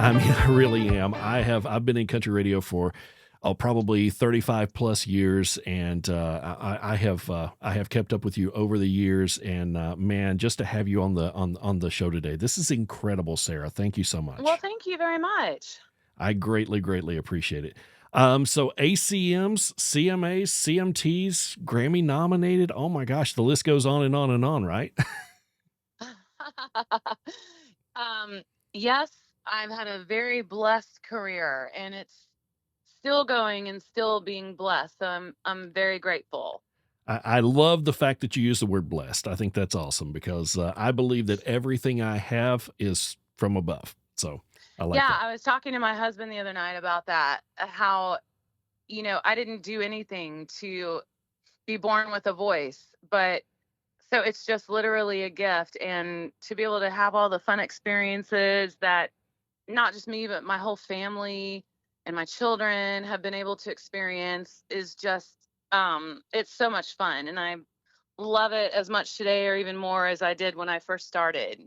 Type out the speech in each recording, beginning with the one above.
I mean, I really am. I've been in country radio for probably 35 plus years, and I have kept up with you over the years. And man, just to have you on the show today, this is incredible, Sarah. Thank you so Well, much. thank you very much. I greatly appreciate it. So ACMs, CMAs, CMTs, Grammy nominated. Oh my gosh, the list goes on and on and on, right? um, yes, I've had a very blessed career, and it's still going and still being blessed. So I'm very grateful. I love the fact that you use the word blessed. I think that's awesome because I believe that everything I have is from above. So I like Yeah, that. I was talking to my husband the other night about that. How I didn't do anything to be born with a voice, but so it's just literally a gift, and to be able to have all the fun experiences that not just me, but my whole family and my children have been able to experience is just it's so much fun, and I love it as much today or even more as I did when I first started.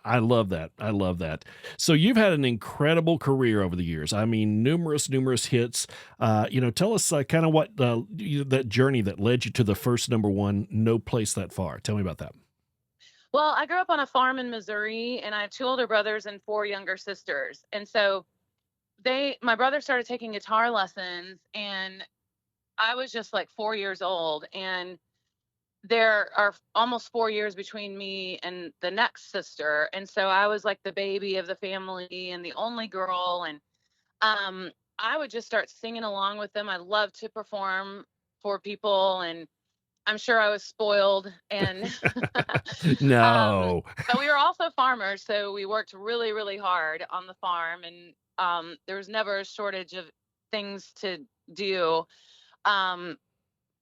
I love that. I love that. So you've had an incredible career over the years. I mean, numerous hits. Tell us kind of what that journey that led you to the first number one, No Place That Far. Tell me about that. Well, I grew up on a farm in Missouri, and I have two older brothers and four younger sisters. And so my brother started taking guitar lessons, and I was just like 4 years old, and there are almost 4 years between me and the next sister. And so I was like the baby of the family and the only girl. And I would just start singing along with them. I love to perform for people, and I'm sure I was spoiled. And um, No. but we were also farmers, so we worked really hard on the farm, and there was never a shortage of things to do. Um,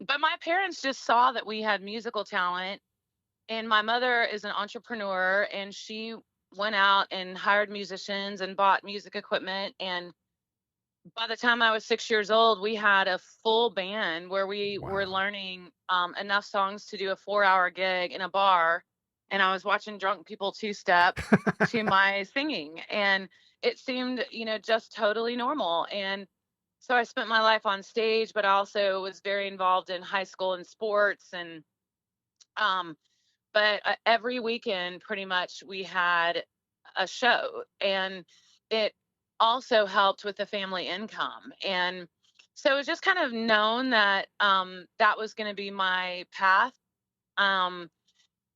but my parents just saw that we had musical talent, and my mother is an entrepreneur, and she went out and hired musicians and bought music equipment. And by the time I was 6 years old, we had a full band where we were Wow. learning enough songs to do a 4 hour gig in a bar. And I was watching drunk people two step to my singing. And it seemed, just totally normal. And so I spent my life on stage, but I also was very involved in high school and sports. And um, every weekend, pretty much, we had a show, and it also helped with the family income. And so it was just kind of known that that was going to be my path. Um,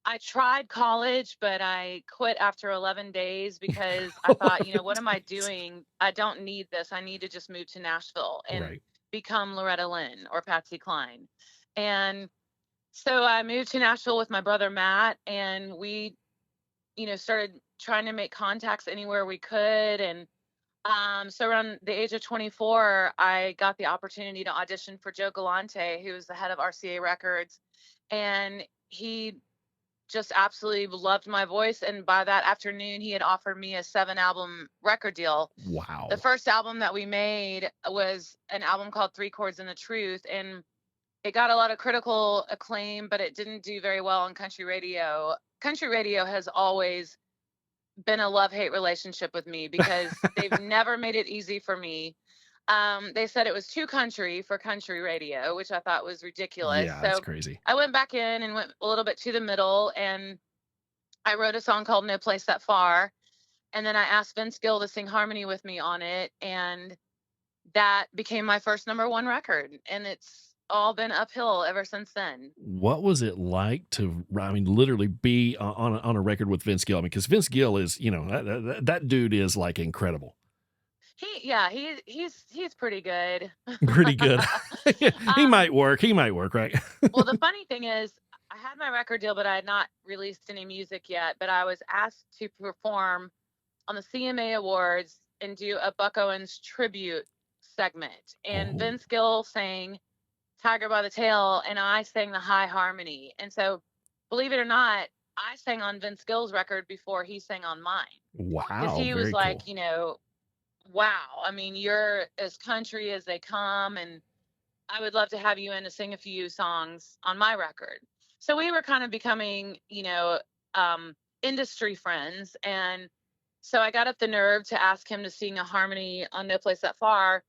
I tried college, but I quit after 11 days because I thought, what am I doing? I don't need this. I need to just move to Nashville and Right. become Loretta Lynn or Patsy Cline. And so I moved to Nashville with my brother Matt, and we, started trying to make contacts anywhere we could. And so around the age of 24, I got the opportunity to audition for Joe Galante, who was the head of RCA Records, and he just absolutely loved my voice. And by that afternoon, he had offered me a 7 album record deal. The Wow. first album that we made was an album called Three Chords and the Truth, and it got a lot of critical acclaim, but it didn't do very well on country radio. Country radio has always been a love-hate relationship with me because they've never made it easy for me. They said it was too country for country radio, which I thought was ridiculous. Yeah, it's So crazy. I went back in and went a little bit to the middle, and I wrote a song called No Place That Far. And then I asked Vince Gill to sing harmony with me on it, and that became my first number one record. And it's all been uphill ever since then. What was it like to, I mean, literally be on a record with Vince Gill? I mean, because Vince Gill is, that dude is like incredible. Yeah, he's pretty good. Pretty good. He um, might work. He might work, right? well, the funny thing is, I had my record deal, but I had not released any music yet. But I was asked to perform on the CMA Awards and do a Buck Owens tribute segment. And Oh, Vince Gill sang Tiger by the Tail, and I sang the high harmony. And so, believe it or not, I sang on Vince Gill's record before he sang on mine, because wow. he was Very like, cool. wow, I mean, you're as country as they come, and I would love to have you in to sing a few songs on my record. So we were kind of becoming, industry friends. And So I got up the nerve to ask him to sing a harmony on No Place That Far.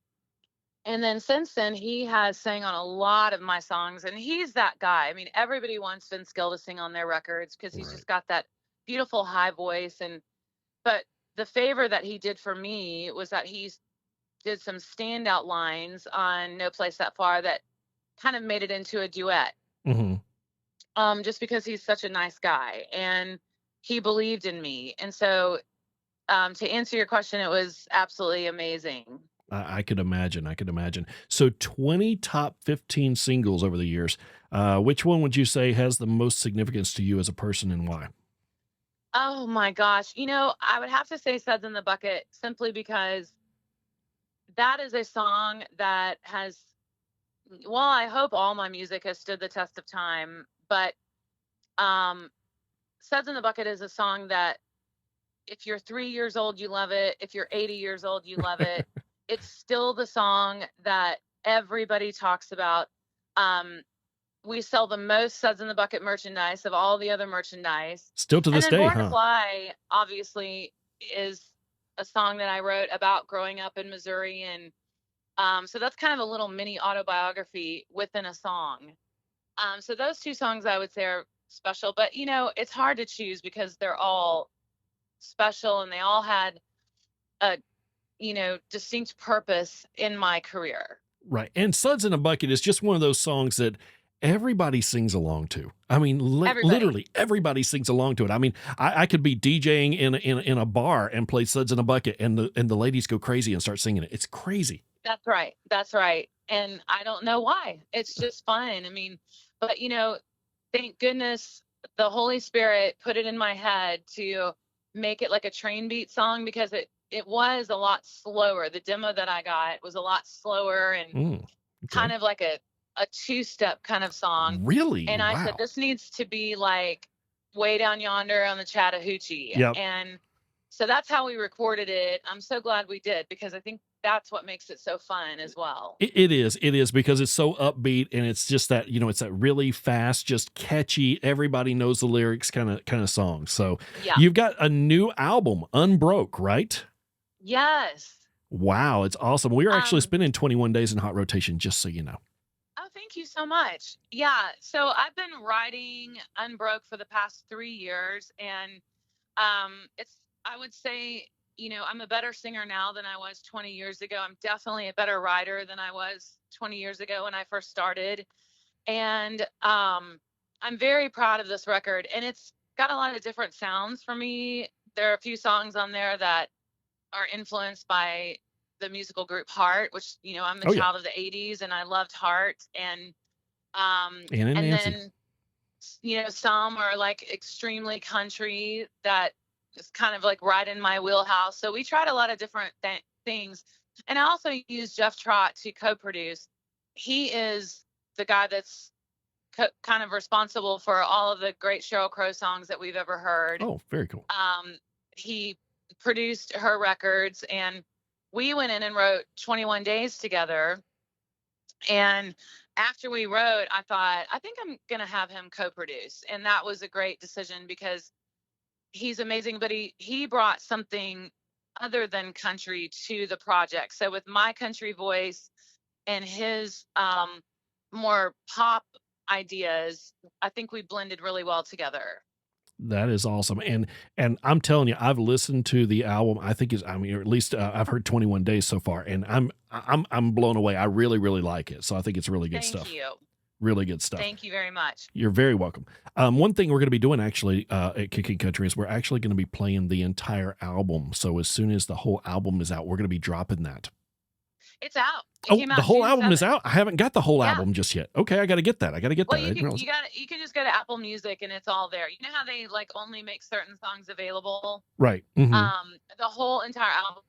And then since then, he has sang on a lot of my songs, and he's that guy. I mean, everybody wants Vince Gill to sing on their records because he's Right. just got that beautiful high voice. And but the favor that he did for me was that he did some standout lines on No Place That Far that kind of made it into a duet. Hmm. Just because he's such a nice guy and he believed in me. And so, to answer your question, it was absolutely amazing. I could imagine. I could imagine. So 20 top 15 singles over the years. Which one would you say has the most significance to you as a person and why? Oh my gosh. I would have to say Suds in the Bucket simply because that is a song that has, well, I hope all my music has stood the test of time, but um, Suds in the Bucket is a song that if you're 3 years old, you love it. If you're 80 years old, you love it. It's still the song that everybody talks about. Um, we sell the most Suds in the Bucket merchandise of all the other merchandise. Still to And this then day, Born to huh? Fly, obviously, is a song that I wrote about growing up in Missouri. And so that's kind of a little mini autobiography within a song. So those two songs I would say are special. But, it's hard to choose because they're all special and they all had a distinct purpose in my career. Right. And Suds in a Bucket is just one of those songs that everybody sings along to. I mean, Everybody. literally everybody sings along to it. I mean, I could be DJing in a bar and play Suds in a Bucket, and the ladies go crazy and start singing it. It's crazy. That's right. That's right. And I don't know why. It's just fun. I mean, but thank goodness the Holy Spirit put it in my head to make it like a train beat song because it was a lot slower. The demo that I got was a lot slower and Mm, kind okay. of like a two-step kind of song. Really? And I said, Wow. this needs to be like way down yonder on the Chattahoochee. Yep. And so that's how we recorded it. I'm so glad we did because I think that's what makes it so fun as well. It is. It is because it's so upbeat and it's just that, it's that really fast, just catchy, everybody knows the lyrics kind of song. So Yeah. you've got a new album, Unbroke, right? Yes. Wow, it's awesome. We are actually Um, spending 21 days in hot rotation, just so you know. oh, thank you so much. Yeah. So I've been writing Unbroke for the past 3 years and it's, I would say, I'm a better singer now than I was 20 years ago. I'm definitely a better writer than I was 20 years ago when I first started. And I'm very proud of this record. And it's got a lot of different sounds for me. There are a few songs on there that are influenced by the musical group Heart, which, I'm a Oh, yeah. child of the 80s and I loved Heart. Ann and And Nancy. then some are like extremely country that is kind of like right in my wheelhouse. So we tried a lot of different things. And I also used Jeff Trott to co-produce. He is the guy that's kind of responsible for all of the great Sheryl Crow songs that we've ever heard. Oh, very cool. He produced her records and we went in and wrote 21 Days together. And after we wrote, I thought, I think I'm going to have him co-produce. And that was a great decision because he's amazing, but he brought something other than country to the project. So with my country voice and his more pop ideas, I think we blended really well together. That is awesome. And I'm telling you, I've listened to the album. I think is I mean, or at least I've heard 21 Days so far, and I'm blown away. I really really like it. So I think it's really good Thank stuff. you. Really good stuff. Thank you very much. You're very welcome. One thing we're going to be doing actually at Kickin Country is we're actually going to be playing the entire album. So as soon as the whole album is out, we're going to be dropping that. It's out. It Oh, came the out whole June album is 7th. out. I haven't got the whole Yeah. album just yet. Okay, I got to get that. I got to get Well, that. I didn't realize. you can just go to Apple Music and it's all there. You know how they like only make certain songs available? Right. Hmm. The whole entire album.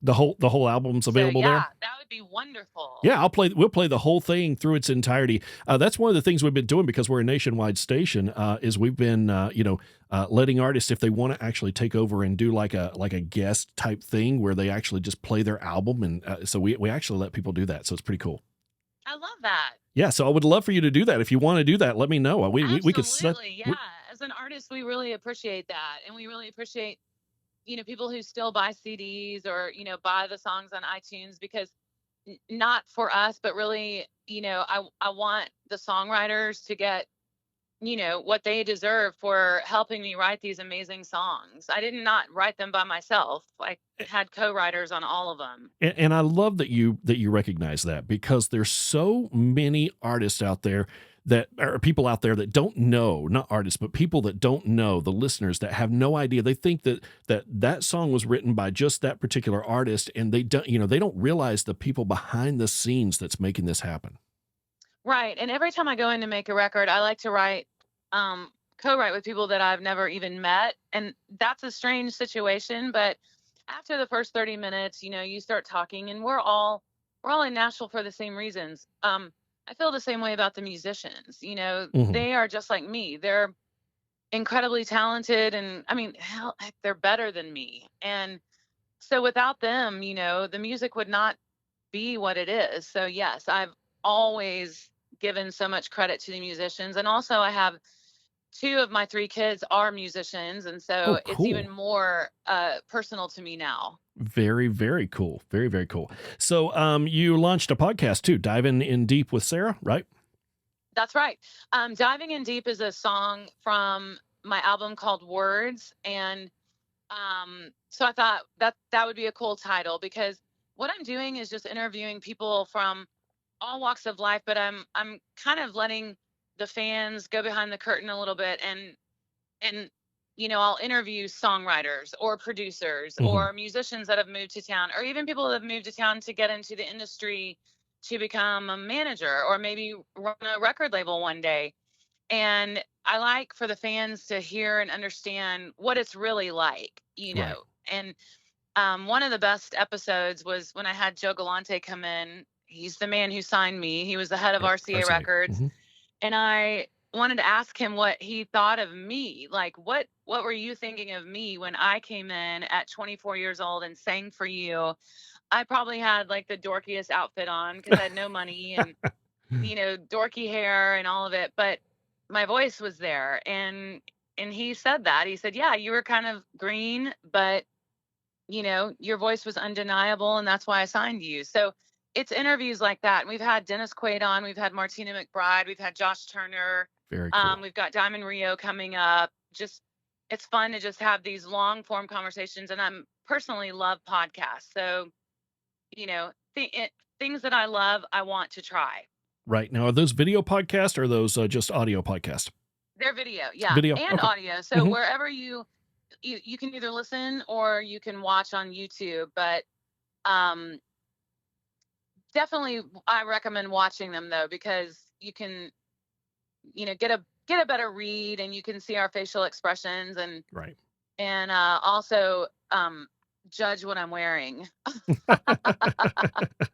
The whole album's So available yeah, there. that would be wonderful. Yeah, we'll play the whole thing through its entirety. That's one of the things we've been doing because we're a nationwide station. Is we've been letting artists, if they want to actually take over and do like a guest type thing where they actually just play their album, and so we actually let people do that. So it's pretty cool. I love that. Yeah, so I would love for you to do that. If you want to do that, let me know. We could set. Absolutely. Yeah. As an artist, we really appreciate that. And we really appreciate people who still buy CDs or, buy the songs on iTunes, because not for us, but really, I want the songwriters to get, what they deserve for helping me write these amazing songs. I did not write them by myself. I had co-writers on all of them. And I love that you recognize that, because there's so many artists out there that or people out there that don't know, not artists, but people that don't know, the listeners that have no idea. They think that song was written by just that particular artist, and they don't realize the people behind the scenes that's making this happen. Right. And every time I go in to make a record, I like to um, co-write with people that I've never even met. And that's a strange situation, but after the first 30 minutes, you start talking, and we're all in Nashville for the same reasons. I feel the same way about the musicians. Mhm. They are just like me. They're incredibly talented, and I mean, hell, heck, they're better than me. And so without them, the music would not be what it is. So yes, I've always given so much credit to the musicians. And also I have two of my three kids are musicians, and Oh, so it's even cool. more personal to me now. Very, very cool. Very, very cool. So, you launched a podcast too, Diving in Deep with Sarah, right? That's right. Diving in Deep is a song from my album called Words. And so I thought that would be a cool title, because what I'm doing is just interviewing people from all walks of life, but I'm kind of letting the fans go behind the curtain a little bit, and I'll interview songwriters or producers Mhm. or musicians that have moved to town, or even people that have moved to town to get into the industry to become a manager or maybe run a record label one day. And I like for the fans to hear and understand what it's really like, Right. and one of the best episodes was when I had Joe Galante come in. He's the man who signed me. He was the head of Right. RCA RCA. Records, Mhm. and I wanted to ask him what he thought of me. Like, what were you thinking of me when I came in at 24 years old and sang for you? I probably had like the dorkiest outfit on because I had no money, and dorky hair and all of it, but my voice was there. And he said that. He said, "Yeah, you were kind of green, but your voice was undeniable, and that's why I signed you." So it's interviews like that. And we've had Dennis Quaid on, we've had Martina McBride, we've had Josh Turner, Very cool. we've got Diamond Rio coming up. Just it's fun to just have these long form conversations, and I'm personally love podcasts. So things that I love, I want to try. Right. Now, are those video podcasts or are those, just audio podcasts? They're video, yeah, Video? and Okay. audio. So Mhm. wherever you can either listen or you can watch on YouTube, but um definitely I recommend watching them though, because you can, get a better read, and you can see our facial expressions, Right. and also judge what I'm wearing.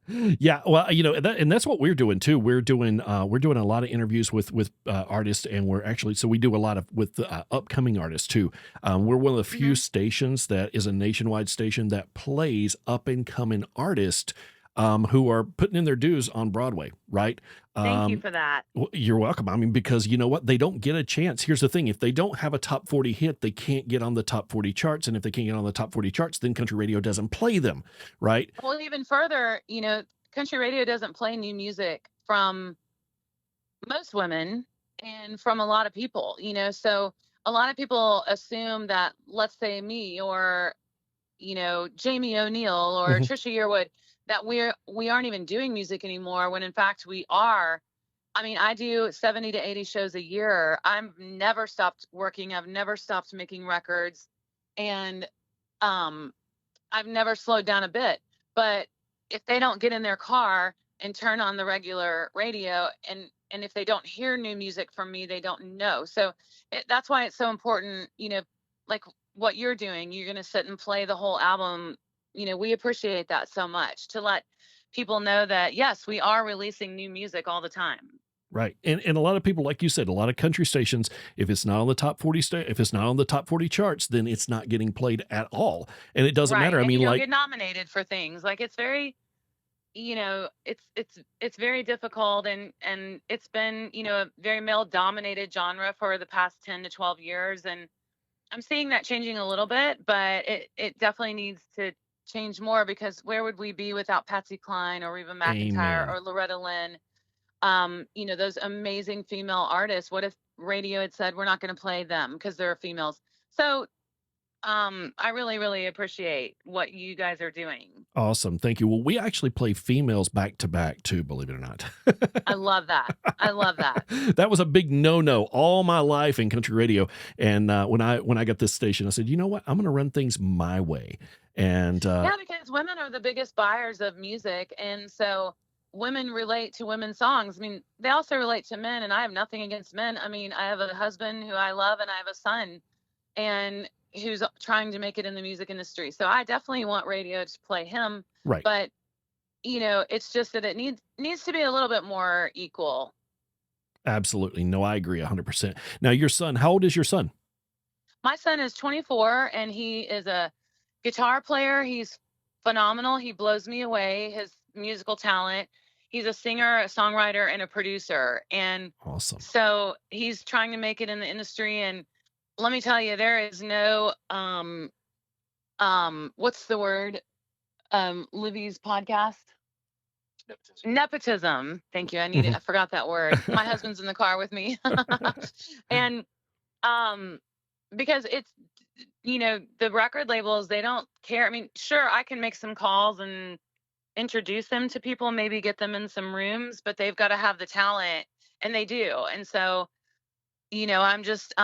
Yeah, well, and that's what we're doing too. We're doing a lot of interviews with artists, and we're actually so we do a lot of with upcoming artists too. We're one of the few Hmm. stations that is a nationwide station that plays up and coming artists who are putting in their dues on Broadway, right? Thank you Um, for that. you're welcome. I mean, because you know what? They don't get a chance. Here's the thing. If they don't have a top 40 hit, they can't get on the top 40 charts. And if they can't get on the top 40 charts, then country radio doesn't play them, right? Well, even further, country radio doesn't play new music from most women and from a lot of people, so a lot of people assume that, let's say me, or Jamie O'Neill or Mhm. Trisha Yearwood, that we aren't even doing music anymore, when in fact we are. I mean, I do 70 to 80 shows a year. I've never stopped working. I've never stopped making records. And um I've never slowed down a bit. But if they don't get in their car and turn on the regular radio, and if they don't hear new music from me, they don't know. So that's why it's so important, like what you're doing. You're going to sit and play the whole album. We appreciate that so much, to let people know that yes, we are releasing new music all the time. Right. And a lot of people, like you said, a lot of country stations, if it's not on the top 40 if it's not on the top 40 charts, then it's not getting played at all. And it doesn't Right. matter. I And mean, you don't like, get nominated for things. Like, it's very, it's very difficult, and it's been, a very male dominated genre for the past 10 to 12 years. And I'm seeing that changing a little bit, but it definitely needs to change more because where would we be without Patsy Cline or Reba McEntire Amen. or Loretta Lynn? Those amazing female artists. What if radio had said we're not going to play them because they're females? So, I really, really appreciate what you guys are doing. Awesome. Thank you. Well, we actually play females back to back too, believe it or not. I love that. I love that. That was a big no-no all my life in country radio. And when I got this station, I said, you know what? I'm going to run things my way. And Yeah, because women are the biggest buyers of music, and so women relate to women's songs. I mean, they also relate to men, and I have nothing against men. I mean, I have a husband who I love, and I have a son, and who's trying to make it in the music industry. So I definitely want radio to play him, right, but it's just that it needs to be a little bit more equal. absolutely. No, I agree 100%. Now, your son, how old is your son? My son is 24 and he is a guitar player. He's phenomenal. He blows me away, his musical talent. He's a singer, a songwriter, and a producer. And Awesome. so he's trying to make it in the industry. And let me tell you, there is no what's the word? Libby's podcast? Nepotism. Thank you. I forgot that word. My husband's in the car with me. And um because it's the record labels, they don't care. I mean, sure, I can make some calls and introduce them to people, maybe get them in some rooms, but they've got to have the talent, and they do. And so, I'm just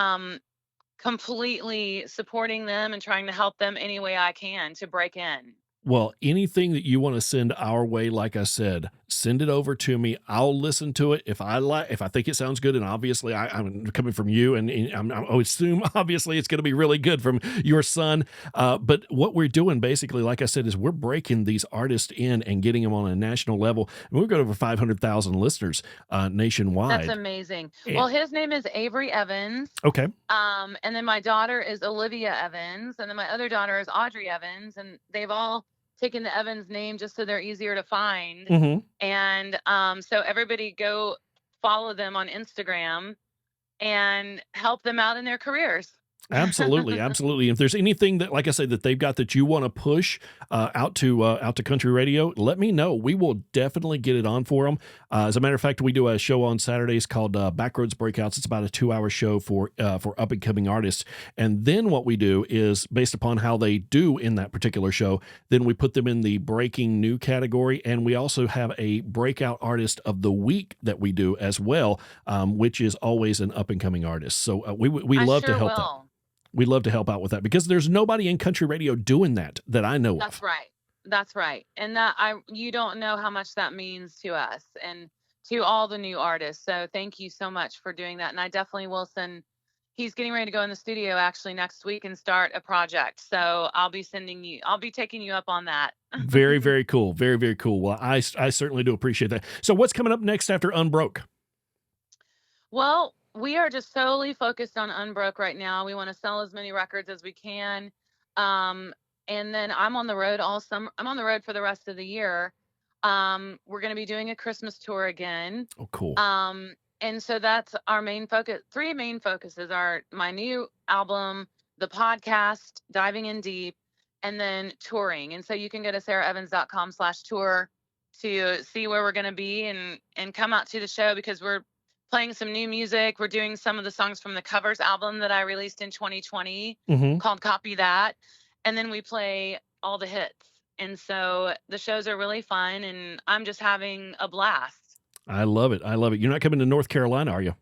completely supporting them and trying to help them any way I can to break in. Well, anything that you want to send our way, like I said, send it over to me. I'll listen to it if I think it sounds good, and obviously I'm coming from you, and I assume obviously it's going to be really good from your son. But what we're doing basically, like I said, is we're breaking these artists in and getting them on a national level. And we've got over 500,000 listeners That's nationwide. amazing. And, Well, his name is Avery Evans. okay, And then my daughter is Olivia Evans, and then my other daughter is Audrey Evans, and they've all taken the Evans name just so they're easier to find. hmm, And so everybody go follow them on Instagram and help them out in their careers. absolutely, absolutely. If there's anything that, like I said, that they've got that you want to push out to country radio, let me know. We will definitely get it on for them. As a matter of fact, we do a show on Saturdays called Backroads Breakouts. It's about a 2 hour show for up and coming artists. And then what we do is based upon how they do in that particular show, then we put them in the breaking new category, and we also have a breakout artist of the week that we do as well, which is always an up and coming artist. So we I love to sure help that. will. We'd love to help out with that because there's nobody in country radio doing that I know That's of. right. That's right. And that you don't know how much that means to us and to all the new artists. So thank you so much for doing that. And I definitely will send he's getting ready to go in the studio actually next week and start a project. So I'll be taking you up on that. Very, very cool. Very, very cool. Well, I certainly do appreciate that. So what's coming up next after Unbroke? Well, we are just solely focused on Unbroke right now. We want to sell as many records as we can. Um, and then I'm on the road all summer. I'm on the road for the rest of the year. We're going to be doing a Christmas tour again. Oh, cool. And so that's our main focus. Three main focuses are my new album, the podcast, Diving in Deep, and then touring. And so you can go to saraevans.com/tour to see where we're going to be and come out to the show because we're playing some new music. We're doing some of the songs from the covers album that I released in 2020 Hmm. called Copy That. And then we play all the hits. And so the shows are really fun and I'm just having a blast. I love it. I love it. You're not coming to North Carolina, are you?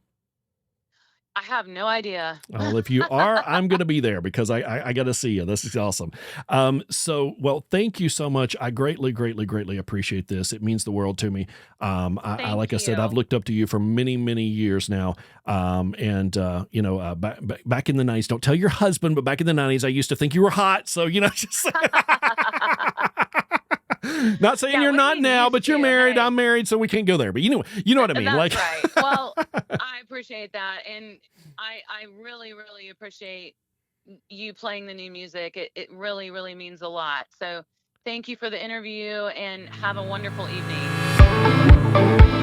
I have no idea. Well, if you are, I'm going to be there because I got to see you. This is awesome. Well, thank you so much. I greatly, greatly, greatly appreciate this. It means the world to me. Like Thank I said, I've you. looked up to you for many, many years now. Back in the 90s, don't tell your husband, but back in the 90s, I used to think you were hot. So, just not saying Yeah, you're what do not you now, used but you're to? married. Hey, I'm married, so we can't go there. But you know what I mean? that's Like, right. Well, I appreciate that. And I really, really appreciate you playing the new music. It really, really means a lot. So thank you for the interview and have a wonderful evening.